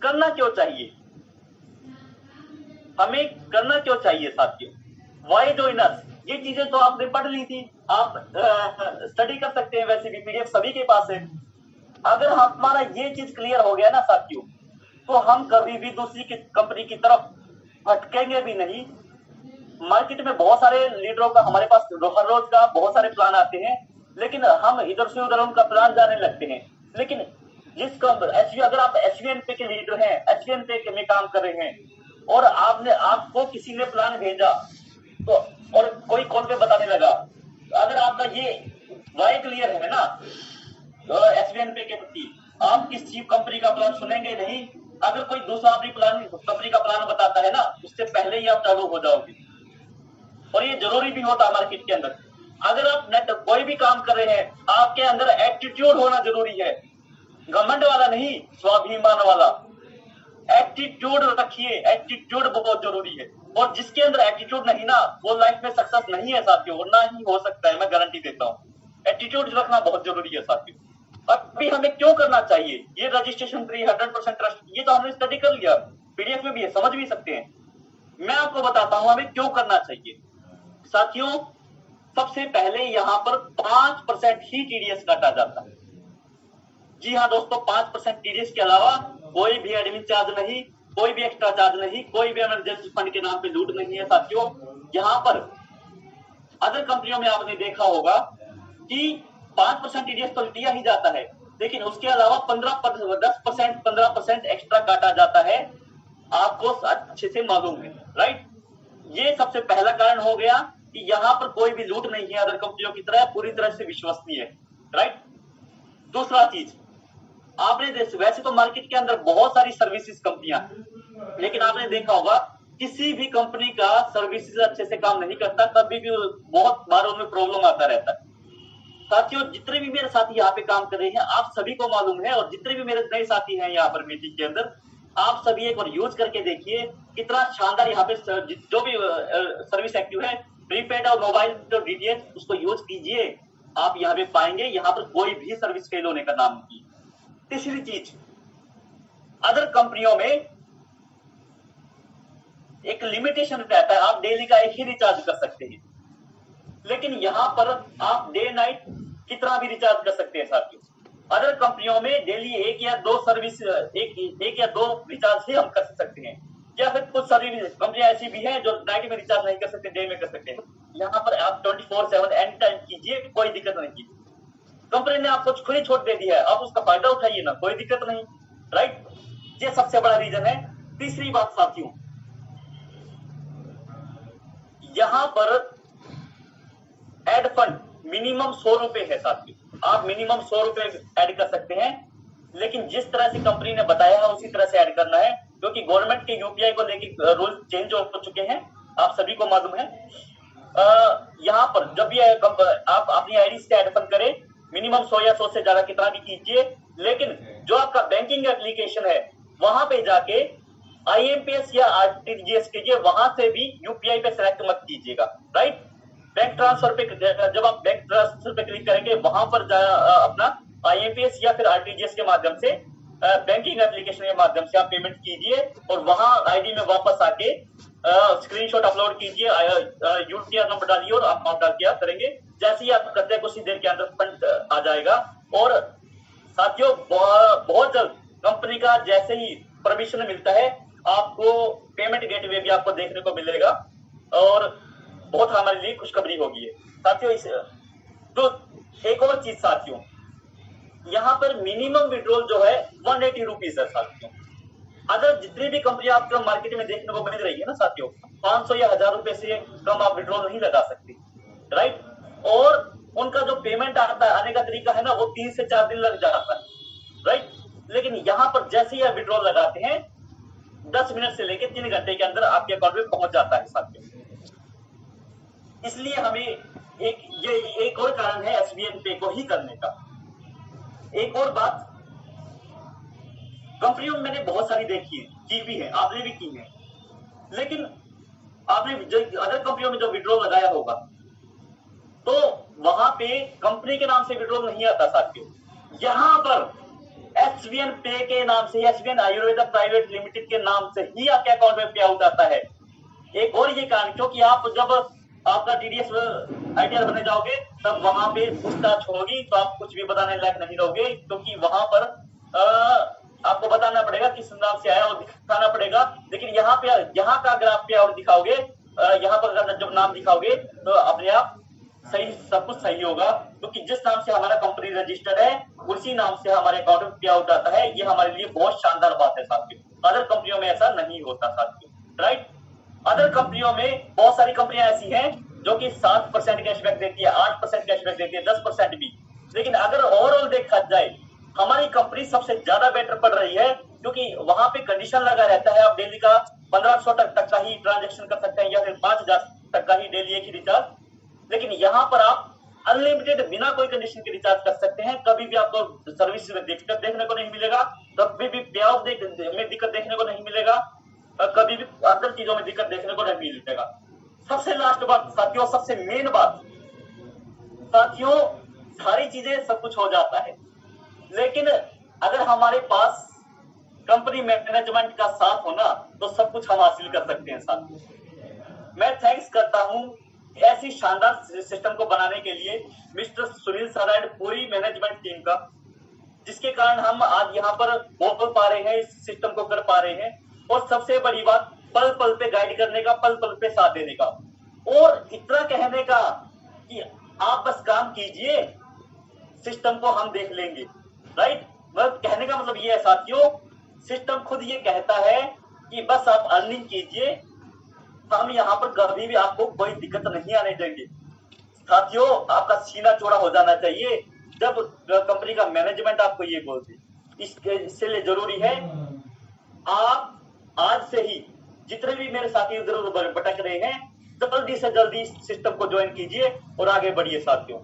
करना क्यों चाहिए, हमें करना क्यों चाहिए साथियों, वाई जॉइन अस। ये चीजें तो आपने पढ़ ली थी, आप स्टडी कर सकते हैं, वैसे भी पीडीएफ सभी के पास है। अगर हमारा ये चीज क्लियर हो गया ना साथियों, तो हम कभी भी दूसरी कंपनी की तरफ भटकेंगे भी नहीं। मार्केट में बहुत सारे लीडरों का हमारे पास हर रोज का बहुत सारे प्लान आते हैं, लेकिन हम इधर से उधर उनका प्लान जाने लगते हैं। लेकिन अगर आप एचवीएनपी के लीडर हैं, एचवीएनपी में काम कर रहे हैं, और आपको किसी ने प्लान भेजा तो, और कोई कॉल पे बताने लगा, अगर आपका ये वाई क्लियर है ना एचवीएनपी के प्रति, आप किसी कंपनी का प्लान सुनेंगे नहीं। अगर कोई दूसरा अपनी कंपनी का प्लान बताता है ना, उससे पहले ही आप चालू हो जाओगे। और ये जरूरी भी होता है मार्केट के अंदर। अगर आप कोई भी काम कर रहे हैं, आपके अंदर एटीट्यूड होना जरूरी है, घमंड वाला नहीं, स्वाभिमान वाला एटीट्यूड रखिए। एटीट्यूड बहुत जरूरी है, और जिसके अंदर एटीट्यूड नहीं ना, वो लाइफ में सक्सेस नहीं है साथियों, ना ही हो सकता है, मैं गारंटी देता हूँ। एटीट्यूड रखना बहुत जरूरी है साथियों। अभी हमें क्यों करना चाहिए ये रजिस्ट्रेशन 100% ट्रस्ट, ये तो हमने स्टडी कर लिया, पीडीएफ में भी है, समझ भी सकते हैं। मैं आपको बताता हूं हमें क्यों करना चाहिए साथियों। सबसे पहले यहां पर 5% ही टीडीएस काटा जाता है। जी हाँ दोस्तों, 5% टीडीएस के अलावा कोई भी एडमिन चार्ज नहीं, कोई भी एक्स्ट्रा चार्ज नहीं, कोई भी इमरजेंसी फंड के नाम पे लूट नहीं है साथियों। यहाँ पर अदर कंपनियों में आपने देखा होगा कि 5% टीडीएस तो लिया ही जाता है, लेकिन उसके अलावा 10%, 15% एक्स्ट्रा काटा जाता है, आपको अच्छे से मालूम है, राइट। ये सबसे पहला कारण हो गया कि यहाँ पर कोई भी लूट नहीं है, अदर कंपनियों की तरह पूरी तरह से विश्वसनीय है, राइट। दूसरा चीज, आपने वैसे तो मार्केट के अंदर बहुत सारी सर्विसेज कंपनियां, लेकिन आपने देखा होगा किसी भी कंपनी का सर्विसेज अच्छे से काम नहीं करता, कभी भी बहुत बार उनमें प्रॉब्लम आता रहता है। साथियों, जितने भी मेरे साथी यहाँ पे काम कर रहे हैं, आप सभी को मालूम है, और जितने भी मेरे नए साथी हैं यहाँ पर मीटिंग के अंदर, आप सभी एक बार यूज करके देखिए कितना शानदार यहाँ पे जो भी सर्विस एक्टिव है, प्रीपेड और मोबाइल जो डीटीएच, उसको यूज कीजिए, आप यहाँ पे पाएंगे यहाँ पर कोई भी सर्विस फेल होने का नाम नहीं। तीसरी चीज, अदर कंपनियों में एक लिमिटेशन रहता है, आप डेली का एक ही रिचार्ज कर सकते हैं, लेकिन यहाँ पर आप डे नाइट कितना भी रिचार्ज कर सकते हैं साथियों। अदर कंपनियों में डेली एक या दो रिचार्ज ही हम कर सकते हैं, या फिर कुछ सर्विस कंपनियां ऐसी भी हैं जो नाइट में रिचार्ज नहीं कर सकते, डे में कर सकते हैं। यहाँ पर आप 24/7 एनी टाइम कीजिए, कोई दिक्कत नहीं कीजिए। कंपनी ने आपको खुली छूट दे दी है, आप उसका फायदा उठाइए ना, कोई दिक्कत नहीं, राइट। ये सबसे बड़ा रीजन है। तीसरी बात साथियों, यहां पर एड फंड मिनिमम 100 रुपए है साथियों, आप मिनिमम 100 रुपए ऐड कर सकते हैं, लेकिन जिस तरह से कंपनी ने बताया है उसी तरह से ऐड करना है, क्योंकि गवर्नमेंट के यूपीआई को लेकर रूल चेंज हो चुके हैं, आप सभी को मालूम है। यहाँ पर जब भी आप अपनी आईडी से ऐड फंड करें, मिनिमम 100 या 100 से ज्यादा कितना भी कीजिए, लेकिन जो आपका बैंकिंग एप्लीकेशन है वहां पे जाके आईएमपीएस या आरटीजीएस कीजिए, वहां से भी यूपीआई पे सेलेक्ट मत कीजिएगा, राइट। बैंक ट्रांसफर पे जब आप बैंक ट्रांसफर पे क्लिक करेंगे, वहां पर अपना आईएमपीएस या फिर आरटीजीएस के माध्यम से, बैंकिंग एप्लीकेशन के माध्यम से आप पेमेंट कीजिए, और वहां आईडी में वापस आके स्क्रीनशॉट अपलोड कीजिए, यूटीआर नंबर डालिए और आप अमाउंट डाल के आप करेंगे। जैसे ही आप करते हैं कुछ ही देर के अंदर फंड आ जाएगा। और साथियों, बहुत जल्द कंपनी का जैसे ही परमिशन मिलता है, आपको पेमेंट गेटवे भी आपको देखने को मिलेगा, और बहुत हमारे लिए खुशखबरी होगी साथियों। तो एक और चीज साथियों, यहाँ पर मिनिमम विड्रॉल जो है 180 रुपीज है साथियों। अगर जितनी भी कंपनी आपको मार्केट में देखने को मिल रही है ना साथियों, 500 या 1000 रुपए से कम आप विड्रॉल नहीं लगा सकते, राइट। और उनका जो पेमेंट आता है, आने का तरीका है ना, वो 3 से 4 दिन लग जाता है, राइट। लेकिन यहाँ पर जैसे ही आप विड्रॉल लगाते हैं, 10 मिनट से लेकर 3 घंटे के अंदर आपके अकाउंट में पहुंच जाता है साथियों। इसलिए हमें एक और कारण है एसबीएन पे को ही करने का। एक और बात, कंपनियों में मैंने बहुत सारी देखी है, की भी है, आपने भी की है, लेकिन आपने अदर कंपनियों में जो विड्रॉल लगाया होगा, तो वहां पे कंपनी के नाम से विड्रॉल नहीं आता साथियों। यहां पर एसवीएन पे के नाम से, एसवीएन आयुर्वेदा प्राइवेट लिमिटेड के नाम से ही आपके अकाउंट में पे आउट आता है। एक और ये कारण, क्योंकि आप जब आपका टीडीएस आईटीआर बने जाओगे तब वहां पे पूछताछ होगी, तो आप कुछ भी बताने लायक नहीं रहोगे, क्योंकि वहां पर आपको बताना पड़ेगा किस नाम से आया और दिखाना पड़ेगा। लेकिन यहाँ का अगर आप पे आउट दिखाओगे, यहाँ पर अगर जब नाम दिखाओगे तो अपने आप सही, सब कुछ सही होगा, क्योंकि जिस नाम से हमारा कंपनी रजिस्टर्ड है उसी नाम से हमारे अकाउंट में पे आउट आता है। ये हमारे लिए बहुत शानदार बात है साथियों। अदर कंपनियों में ऐसा नहीं होता साथियों, राइट। अदर कंपनियों में बहुत सारी कंपनियां ऐसी हैं जो कि 7% कैशबैक देती है, 8% कैशबैक देती है, 10% भी। लेकिन अगर ओवरऑल देखा जाए हमारी कंपनी सबसे ज्यादा बेटर पड़ रही है, क्योंकि वहां पे कंडीशन लगा रहता है, आप डेली का 1500 तक का ही ट्रांजेक्शन कर सकते हैं या फिर 5000 तक का ही डेली एक ही रिचार्ज। लेकिन यहाँ पर आप अनलिमिटेड बिना कोई कंडीशन के रिचार्ज कर सकते हैं। कभी भी आपको सर्विस में दिक्कत देखने को नहीं मिलेगा, कभी भी पे आउट में दिक्कत देखने को नहीं मिलेगा, कभी भी अदर चीजों में दिक्कत देखने को नहीं मिलेगा। सबसे लास्ट बात साथियों, सबसे मेन बात साथियों, सारी चीजें सब कुछ हो जाता है, लेकिन अगर हमारे पास कंपनी मैनेजमेंट का साथ होना तो सब कुछ हम हासिल कर सकते हैं साथियों। मैं थैंक्स करता हूं ऐसी शानदार सिस्टम को बनाने के लिए मिस्टर सुनील सर एंड पूरी मैनेजमेंट टीम का, जिसके कारण हम आज यहाँ पर बोल पा रहे हैं, इस सिस्टम को कर पा रहे हैं। और सबसे बड़ी बात, पल पल पे गाइड करने का, पल पल पे साथ देने का, और इतना कहने का कि आप बस काम कीजिए, सिस्टम को हम देख लेंगे, राइट। मतलब कहने का मतलब ये है साथियों, सिस्टम खुद ये कहता है कि बस आप अर्निंग कीजिए, हम यहाँ पर कभी भी आपको कोई दिक्कत नहीं आने देंगे। साथियों, आपका सीना चौड़ा हो जाना चाहिए जब कंपनी का मैनेजमेंट आपको ये बोलते। इसलिए जरूरी है आप आज से ही, जितने भी मेरे साथी उधर उधर भटक रहे हैं, जल्दी से जल्दी सिस्टम को ज्वाइन कीजिए और आगे बढ़िए साथियों।